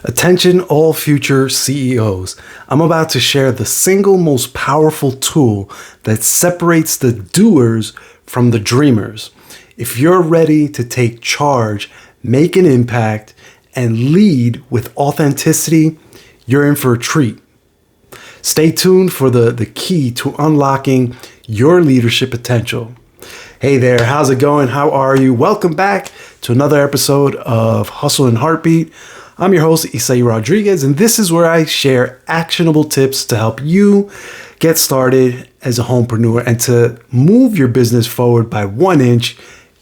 Attention all future CEOs. I'm about to share the single most powerful tool that separates the doers from the dreamers. If you're ready to take charge, make an impact, and lead with authenticity, you're in for a treat. Stay tuned for the key to unlocking your leadership potential. Hey there, how's it going? How are you? Welcome back to another episode of Hustle and Heartbeat. I'm your host, Isai Rodriguez, and this is where I share actionable tips to help you get started as a homepreneur and to move your business forward by 1 inch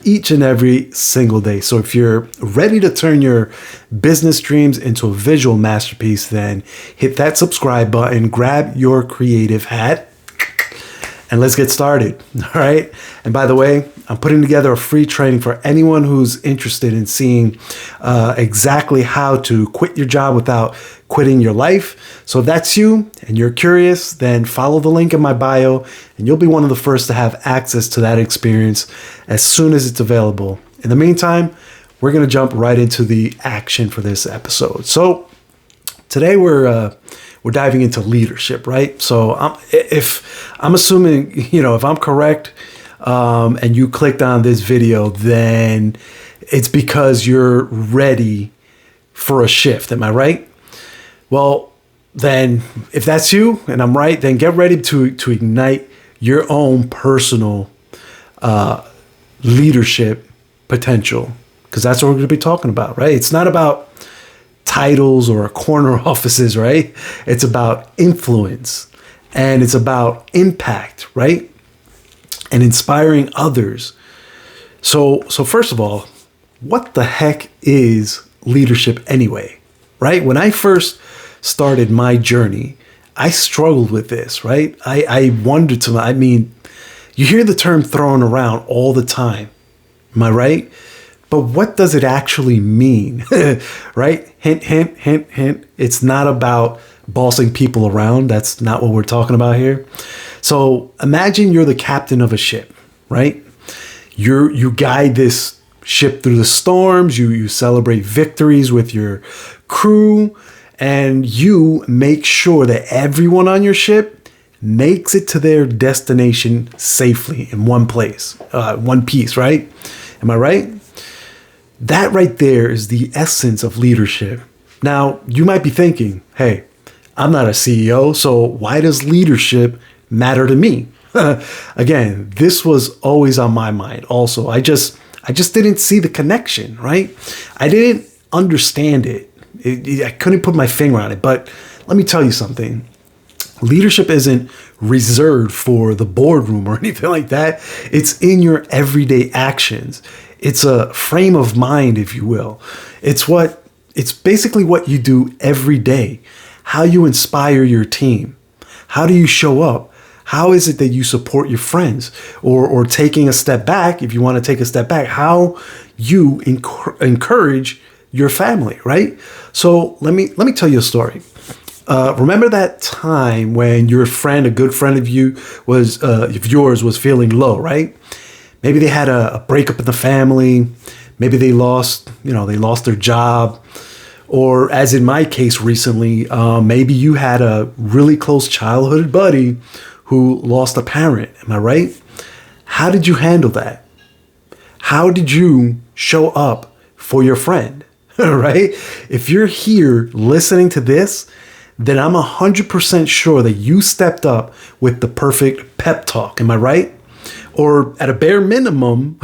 each and every single day. So if you're ready to turn your business dreams into a visual masterpiece, then hit that subscribe button, grab your creative hat, and let's get started. All right. And by the way, I'm putting together a free training for anyone who's interested in seeing exactly how to quit your job without quitting your life. So if that's you and you're curious, then follow the link in my bio and you'll be one of the first to have access to that experience as soon as it's available. In the meantime, we're going to jump right into the action for this episode. So today we're diving into leadership, right? So if I'm assuming, if I'm correct, and you clicked on this video, then it's because you're ready for a shift. Am I right? Well, then if that's you and I'm right, then get ready to ignite your own personal leadership potential, because that's what we're going to be talking about, right? It's not about titles or corner offices, right? It's about influence and it's about impact, right? And inspiring others. So first of all, what the heck is leadership anyway, right? When I first started my journey, I struggled with this, right? I wondered you hear the term thrown around all the time. Am I right? But what does it actually mean, right? Hint, hint, hint, hint. It's not about bossing people around. That's not what we're talking about here. So imagine you're the captain of a ship, right? You guide this ship through the storms. You celebrate victories with your crew, and you make sure that everyone on your ship makes it to their destination safely in one piece, right? Am I right? That right there is the essence of leadership. Now, you might be thinking, hey, I'm not a CEO, so why does leadership matter to me? Again, this was always on my mind also. I just didn't see the connection, right? I didn't understand it. I couldn't put my finger on it, but let me tell you something. Leadership isn't reserved for the boardroom or anything like that. It's in your everyday actions. It's a frame of mind, if you will. It's basically what you do every day. How you inspire your team. How do you show up? How is it that you support your friends? Or taking a step back, if you want to take a step back, how you encourage your family, right? So let me tell you a story. Remember that time when your friend, a good friend of yours was feeling low, right? Maybe they had a breakup in the family. Maybe they lost their job. Or as in my case recently, maybe you had a really close childhood buddy who lost a parent. Am I right? How did you handle that? How did you show up for your friend? Right? If you're here listening to this, then I'm 100% sure that you stepped up with the perfect pep talk. Am I right? Or at a bare minimum,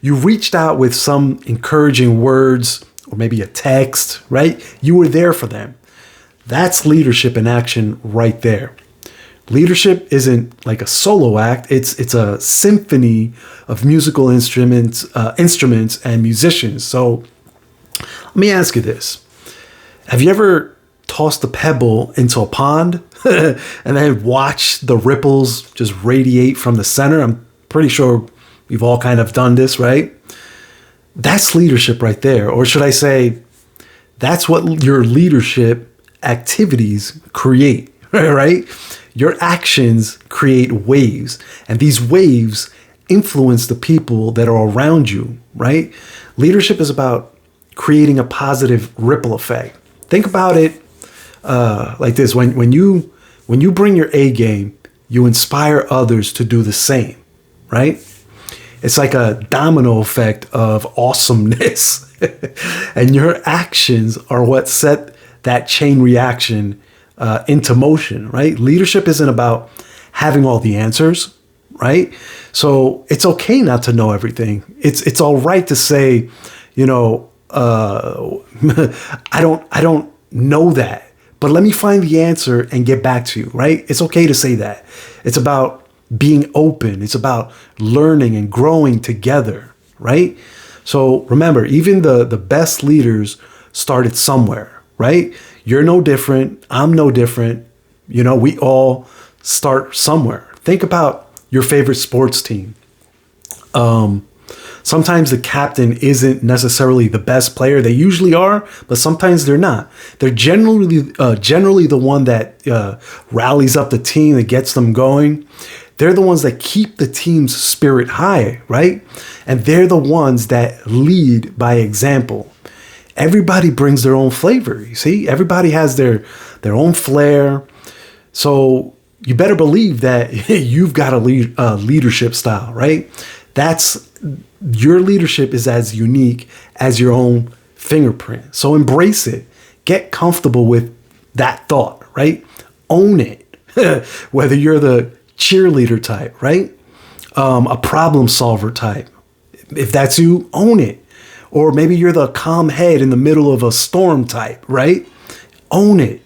you reached out with some encouraging words or maybe a text, right? You were there for them. That's leadership in action right there. Leadership isn't like a solo act. It's a symphony of musical instruments and musicians. So let me ask you this. Have you ever tossed a pebble into a pond and then watched the ripples just radiate from the center? I'm pretty sure we've all kind of done this, right? That's leadership right there. Or should I say, that's what your leadership activities create, right? Your actions create waves, and these waves influence the people that are around you, right? Leadership is about creating a positive ripple effect. Think about it like this. When you bring your A game, you inspire others to do the same, right? It's like a domino effect of awesomeness. And your actions are what set that chain reaction into motion, right? Leadership isn't about having all the answers, right? So it's okay not to know everything. It's all right to say, I don't know that, but let me find the answer and get back to you, right? It's okay to say that. It's about being open. It's about learning and growing together, right? So remember, even the best leaders started somewhere, right? You're no different. I'm no different. We all start somewhere. Think about your favorite sports team. Sometimes the captain isn't necessarily the best player. They usually are, but sometimes they're not. They're generally the one that rallies up the team, that gets them going. They're the ones that keep the team's spirit high, right? And they're the ones that lead by example. Everybody brings their own flavor. You see, everybody has their own flair. So you better believe that you've got a leadership style, right? Your leadership is as unique as your own fingerprint. So embrace it. Get comfortable with that thought, right? Own it. Whether you're the cheerleader type, right? A problem solver type. If that's you, own it. Or maybe you're the calm head in the middle of a storm type, right? Own it.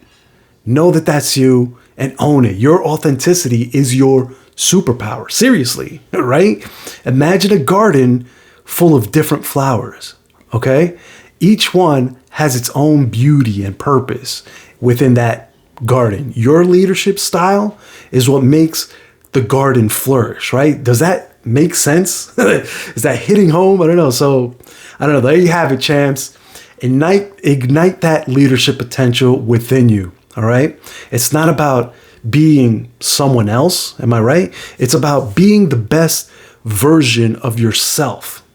Know that that's you and own it. Your authenticity is your superpower. Seriously, right? Imagine a garden full of different flowers, okay? Each one has its own beauty and purpose within that garden. Your leadership style is what makes the garden flourish, right? Does that make sense? Is that hitting home? I don't know. So, I don't know. There you have it, champs. Ignite that leadership potential within you, all right? It's not about being someone else, am I right? It's about being the best version of yourself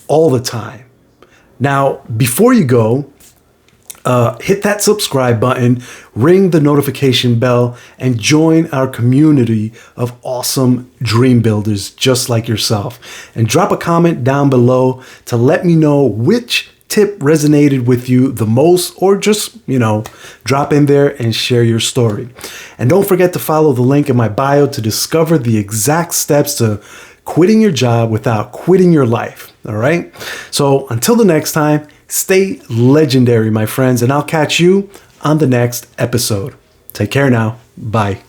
all the time. Now, before you go, hit that subscribe button, ring the notification bell, and join our community of awesome dream builders just like yourself. And drop a comment down below to let me know which tip resonated with you the most, or just, drop in there and share your story. And don't forget to follow the link in my bio to discover the exact steps to quitting your job without quitting your life. All right. So until the next time, stay legendary, my friends, and I'll catch you on the next episode. Take care now. Bye.